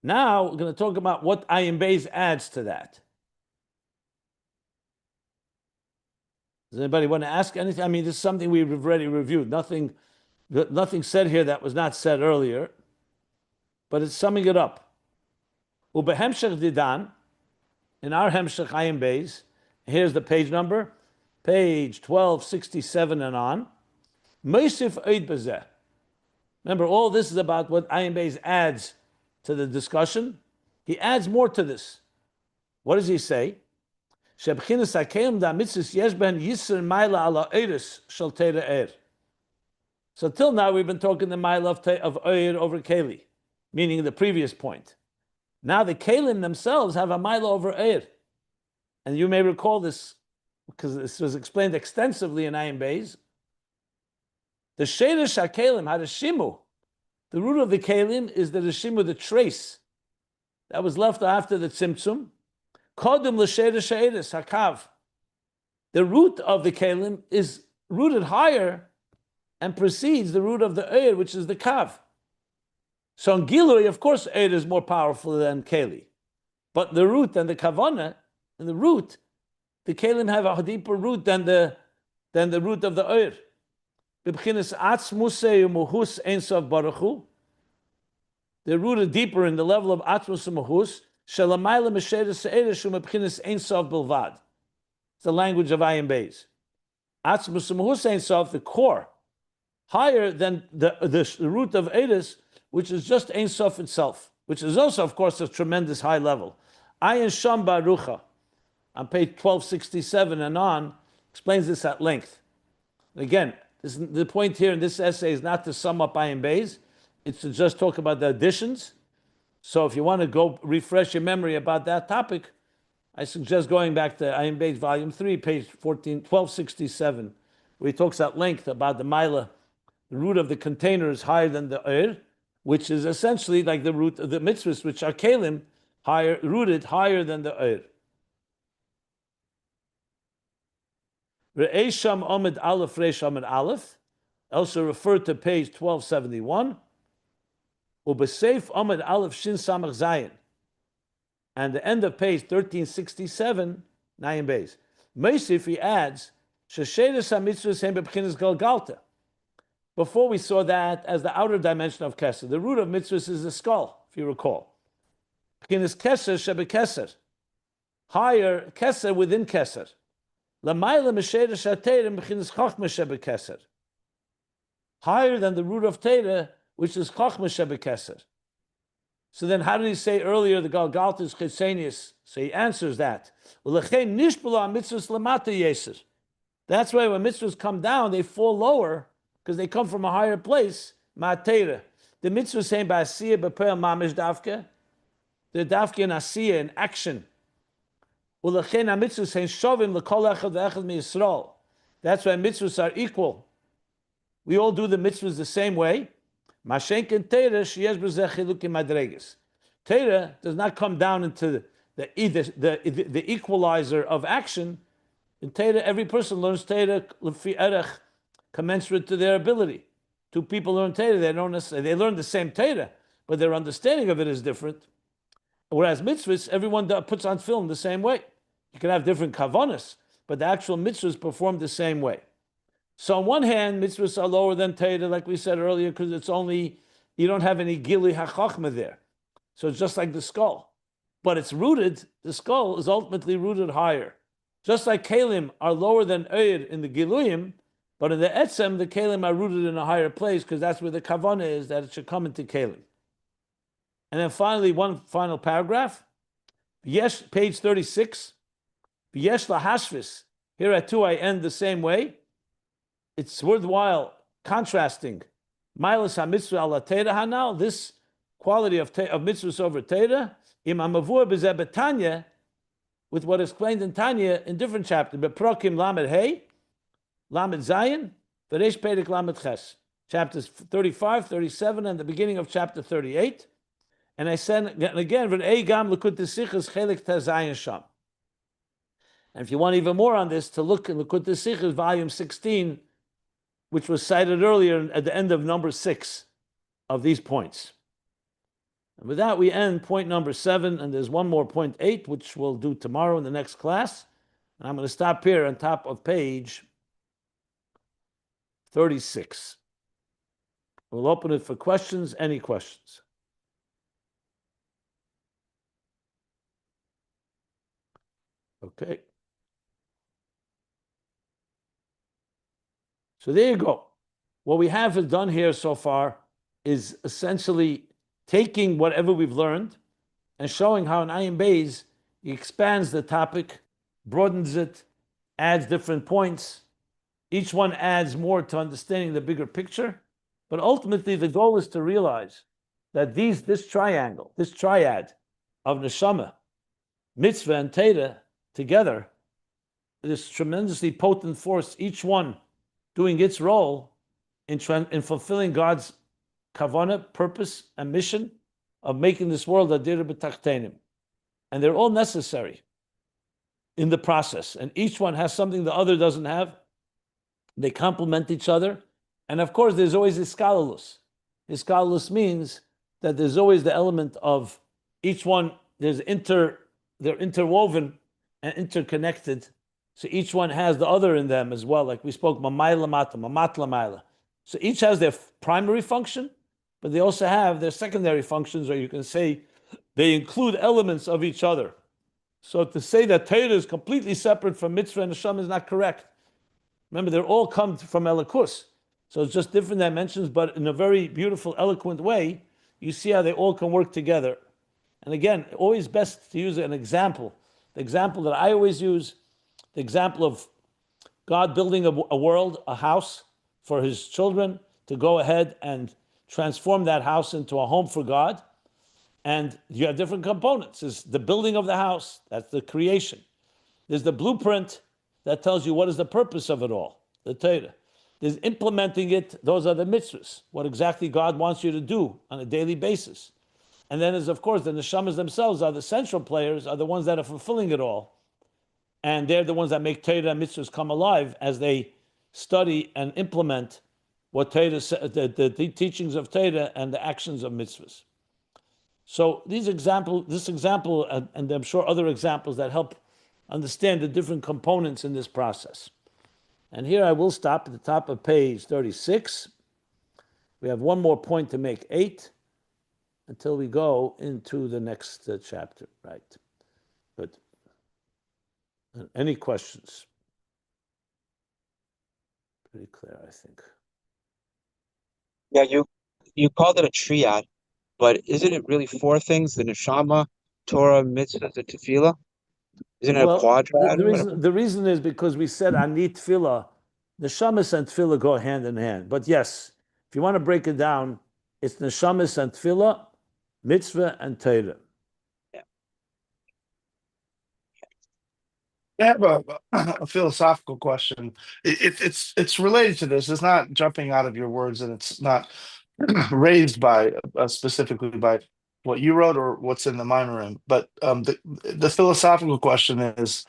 Now we're going to talk about what Ayin Beis adds to that. Does anybody want to ask anything? I mean, this is something we've already reviewed. Nothing said here that was not said earlier, but it's summing it up. Ubehemshech didan, in our Hemshech Ayin Beis, here's the page number, page 1267 and on. Meisif Eid Bezeh. Remember, all this is about what Ayin Beis adds to the discussion. He adds more to this. What does he say? So till now we've been talking the Maila of Eir over Keli, meaning the previous point. Now the Kelim themselves have a Maila over Eir. And you may recall this, because this was explained extensively in Ayin Beis. The Sheirish HaKelim had a Shimu. The root of the Kelim is the Shimu, the trace that was left after the Tzimtzum. Kodem l'Sheirish HaEris HaKav. The root of the Kelim is rooted higher and precedes the root of the Eir, which is the Kav. So in Gilui, of course, Eir is more powerful than Keli. But the root and the Kavana, and the root, the Kelim have a deeper root than the root of the Eir. They're rooted deeper in the level of Atzmus and Muhus. It's the language of Ayin Beis. Atzmus and Muhus Ein Sof, the core, higher than the root of Eris, which is just Ein Sof itself, which is also, of course, a tremendous high level. Ayin Sham Barucha, on page 1267 and on, explains this at length. Again, the point here in this essay is not to sum up Ayin Beis, it's to just talk about the additions. So if you want to go refresh your memory about that topic, I suggest going back to Ayin Beis, volume 3, page 1267, where he talks at length about the Maila. The root of the container is higher than the Eir, which is essentially like the root of the mitzvahs, which are Kelim, rooted higher than the Eir. Re'esham Omid Aleph Reish Omid Aleph, also referred to page 1271. Ubeseif Omid Aleph Shin Samach Zayin, and the end of page 1367, Ayin Beis. Meisif, he adds, Sheshedes HaMitzvos Hem B'Bchinas Galgalta. Before we saw that as the outer dimension of Keser. The root of mitzvahs is the skull, if you recall. B'Chinas Keser Shebekesser. Higher Keser within Keser. Lamayla Meshedes HaTeirem B'Chinas Chochmah Shebekesser. Higher than the root of Teireh, which is Chochmah Shebekesser. So then how did he say earlier the Galgalta is Chesenius? So he answers that. That's why when mitzvahs come down, they fall lower because they come from a higher place. The mitzvahs saying by Asiyah b'Pe'el Mamish Davke. They're Davke in Asiyah, in action. That's why mitzvahs are equal. We all do the mitzvahs the same way. Torah does not come down into the equalizer of action. In Torah, every person learns Torah l'fi erech, commensurate to their ability. Two people learn Torah, they learn the same Torah, but their understanding of it is different. Whereas mitzvahs, everyone puts on film the same way. You can have different kavanas, but the actual mitzvahs perform the same way. So on one hand, mitzvahs are lower than Torah, like we said earlier, because it's only, you don't have any gili hachachma there. So it's just like the skull. But it's rooted, the skull is ultimately rooted higher. Just like Kalim are lower than Eir in the Giluyim, but in the Etzem, the Kalim are rooted in a higher place because that's where the Kavanah is, that it should come into Kalim. And then finally, one final paragraph. Yes, page 36. Yesh lahashvis. Here at 2 I end the same way. It's worthwhile contrasting Milas HaMitzvah ala Teirah hanal, this quality of mitzvahs over Teirah, im hamavur b'zeh betanya, with what is explained in Tanya in different chapters. Beprokim Lamed Hey, Lamed Zayin, V'reish Perek Lamed Ches. Chapters 35, 37, and the beginning of chapter 38. And I said again, V'rei gam l'kut sichas chelik tezayin sham. And if you want even more on this, to look in L'kut Sichas, volume 16, which was cited earlier at the end of number 6 of these points. And with that, we end point number 7, and there's one more point 8, which we'll do tomorrow in the next class. And I'm going to stop here on top of page 36. We'll open it for questions. Any questions? Okay. So there you go. What we have done here so far is essentially taking whatever we've learned and showing how in Ayin Beis he expands the topic, broadens it, adds different points. Each one adds more to understanding the bigger picture. But ultimately, the goal is to realize that this triangle, this triad of neshama, mitzvah, and Torah together, this tremendously potent force, each one doing its role in fulfilling God's kavanah, purpose, and mission of making this world a dir b'tachtenim. And they're all necessary in the process. And each one has something the other doesn't have. They complement each other. And of course, there's always iskalus. Iskalus means that there's always the element of each one, they're interwoven and interconnected. So each one has the other in them as well. Like we spoke, mamayla mata, mamatla maila. So each has their primary function, but they also have their secondary functions, or you can say they include elements of each other. So to say that Torah is completely separate from mitzvah and neshama is not correct. Remember, they're all come from Elikus. So it's just different dimensions, but in a very beautiful, eloquent way, you see how they all can work together. And again, always best to use an example. The example that I always use, the example of God building a world, a house for his children to go ahead and transform that house into a home for God. And you have different components. There's the building of the house, that's the creation. There's the blueprint that tells you what is the purpose of it all, the Torah. There's implementing it, those are the mitzvahs, what exactly God wants you to do on a daily basis. And then there's, of course, the neshamas themselves are the central players, are the ones that are fulfilling it all. And they're the ones that make Torah and mitzvahs come alive as they study and implement what Torah, the teachings of Torah and the actions of mitzvahs. So this example, and I'm sure other examples that help understand the different components in this process. And here I will stop at the top of page 36. We have one more point to make, 8, until we go into the next chapter. Right. Good. Any questions? Pretty clear, I think. Yeah, you called it a triad, but isn't it really 4 things? The neshama, Torah, mitzvah, the tefillah? Isn't it a quadrant? The reason is because we said ani tefillah, neshamas and tefillah go hand in hand. But yes, if you want to break it down, it's neshamas and tefillah, mitzvah and Torah. I have a philosophical question. It's related to this. It's not jumping out of your words, and it's not raised by specifically by what you wrote or what's in the minor room. But the philosophical question is,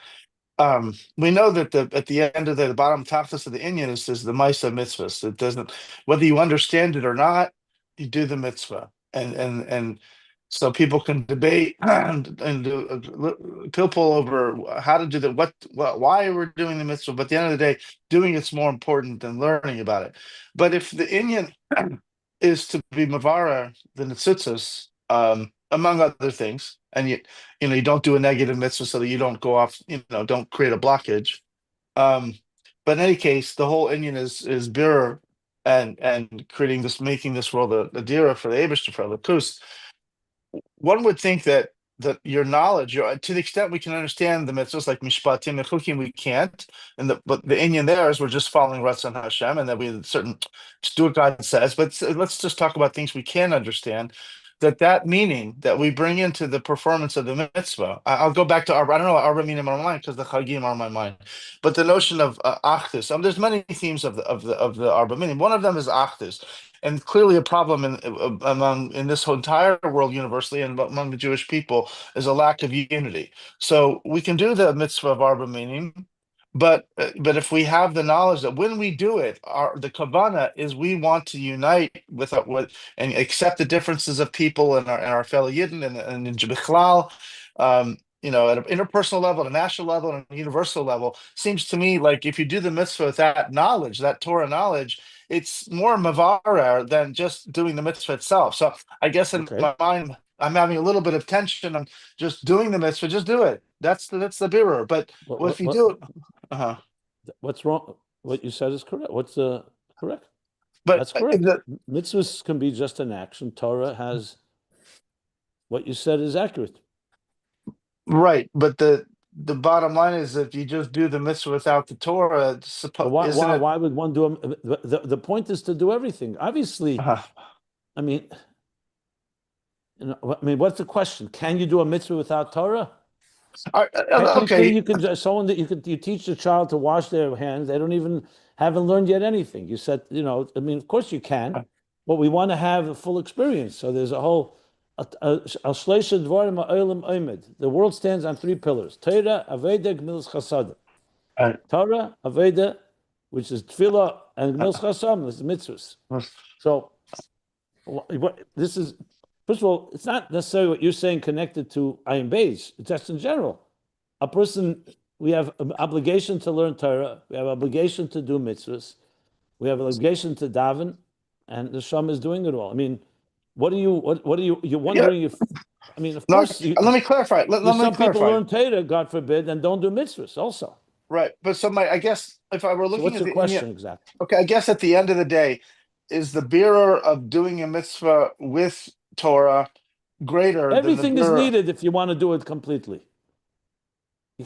we know that at the end of the bottom tachlis of the Inyan is the Maisa mitzvahs. It doesn't, whether you understand it or not, you do the mitzvah, and so people can debate and do pilpul over how to do why we're doing the mitzvah. But at the end of the day, doing it's more important than learning about it. But if the Inyan is to be mavara the netzitzos, among other things, and you don't do a negative mitzvah so that you don't go off, don't create a blockage. But in any case, the whole Inyan is birur and making this world a dira for the Eibishter, for the Kus. One would think that your knowledge, to the extent we can understand the mitzvahs like mishpatim and chukim, we can't. But the Inyan there is we're just following Ratzon Hashem, and that we just do what God says. But let's just talk about things we can understand. That meaning that we bring into the performance of the mitzvah. I'll go back to Arba. I don't know what Arba meaning in my mind because the Chagim are on my mind. But the notion of Achdus. There's many themes of the Arba meaning. One of them is Achdus, and clearly a problem in this whole entire world universally and among the Jewish people is a lack of unity. So we can do the mitzvah of Arba meaning, But if we have the knowledge that when we do it, the kavana is we want to unite with and accept the differences of people and our fellow yidden and in bichlal, at an interpersonal level, at a national level, and a universal level, seems to me like if you do the mitzvah with that knowledge, that Torah knowledge, it's more mavarer than just doing the mitzvah itself. So I guess in my mind, I'm having a little bit of tension on just doing the mitzvah. Just do it. That's the birur. But if you do it, what's wrong? What you said is correct. What's correct? But that's correct. Mitzvahs can be just an action. Torah has what you said is accurate. Right, but the bottom line is if you just do the mitzvah without the Torah, why would one do the point is to do everything. Obviously, I mean, what's the question? Can you do a mitzvah without Torah? Okay, you can you teach the child to wash their hands. They haven't learned yet anything. You said, of course you can, but we want to have a full experience. So there's a whole. The world stands on three pillars: Torah, Aveda, Gemilas Chasada. Torah, Aveda, which is Tefillah, and Gemilas Chasam is the mitzvahs. So, this is, first of all, it's not necessarily what you're saying connected to Ayin Beis. It's just in general. A person, we have an obligation to learn Torah. We have an obligation to do mitzvahs. We have an obligation to daven, and the Sham is doing it all. I mean, you're wondering if, of course. Let me clarify. Some people learn Torah, God forbid, and don't do mitzvahs also. Right. But I guess if I were looking what's the question exactly? Okay, I guess at the end of the day, is the birur of doing a mitzvah with Torah greater Everything than is needed if you want to do it completely.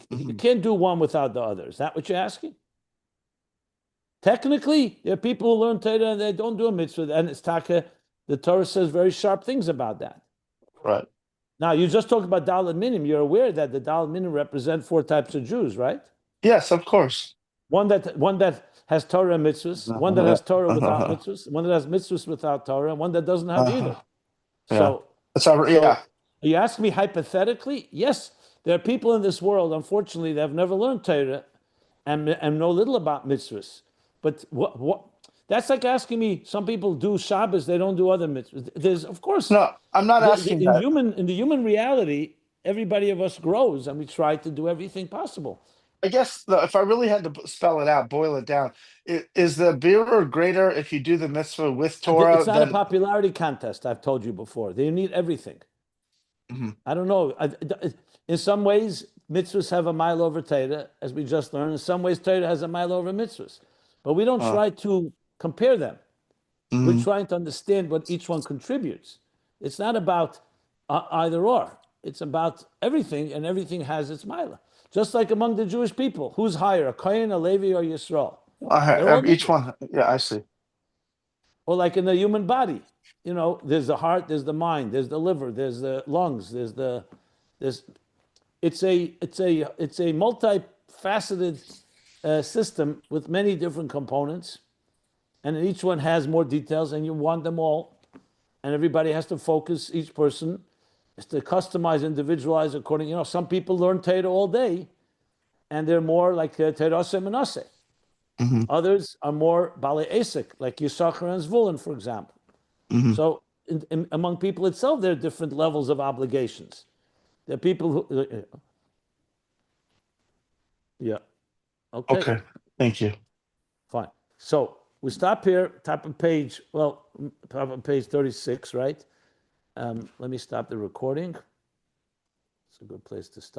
You can't do one without the other. Is that what you're asking? Technically, there are people who learn Torah and they don't do a mitzvah, and it's taka. The Torah says very sharp things about that. Right. Now, you just talked about Daled Minim. You're aware that the Daled Minim represent 4 types of Jews, right? Yes, of course. One that has Torah and mitzvahs, one that has Torah without mitzvahs, one that has mitzvahs without Torah, and one that doesn't have either. So, are you asking me hypothetically? Yes, there are people in this world, unfortunately, that have never learned Torah and know little about mitzvahs. But what? That's like asking me, some people do Shabbos, they don't do other mitzvahs. There's, of course. No, I'm not asking that. In the human reality, everybody of us grows and we try to do everything possible. I guess if I really had to spell it out, boil it down, is the birur greater if you do the mitzvah with Torah? It's not a popularity contest, I've told you before. They need everything. I don't know. In some ways, mitzvahs have a mile over Torah, as we just learned. In some ways, Torah has a mile over mitzvahs. But we don't try to compare them. We're trying to understand what each one contributes. It's not about either or. It's about everything, and everything has its mila. Just like among the Jewish people, who's higher, a Kohen, a Levi, or Yisrael? Each one, yeah, I see. Or like in the human body, there's the heart, there's the mind, there's the liver, there's the lungs, it's a multifaceted system with many different components, and each one has more details, and you want them all, and everybody has to focus. Each person is to customize, individualize according. Some people learn Torah all day, and they're more like Terase Menase. Others are more Bale Esek, like Yisachar and Zvulun, for example. So among people itself, there are different levels of obligations. There are people who. Yeah. Okay. Thank you. Fine. So we stop here, top of page 36, right? Let me stop the recording. It's a good place to stop.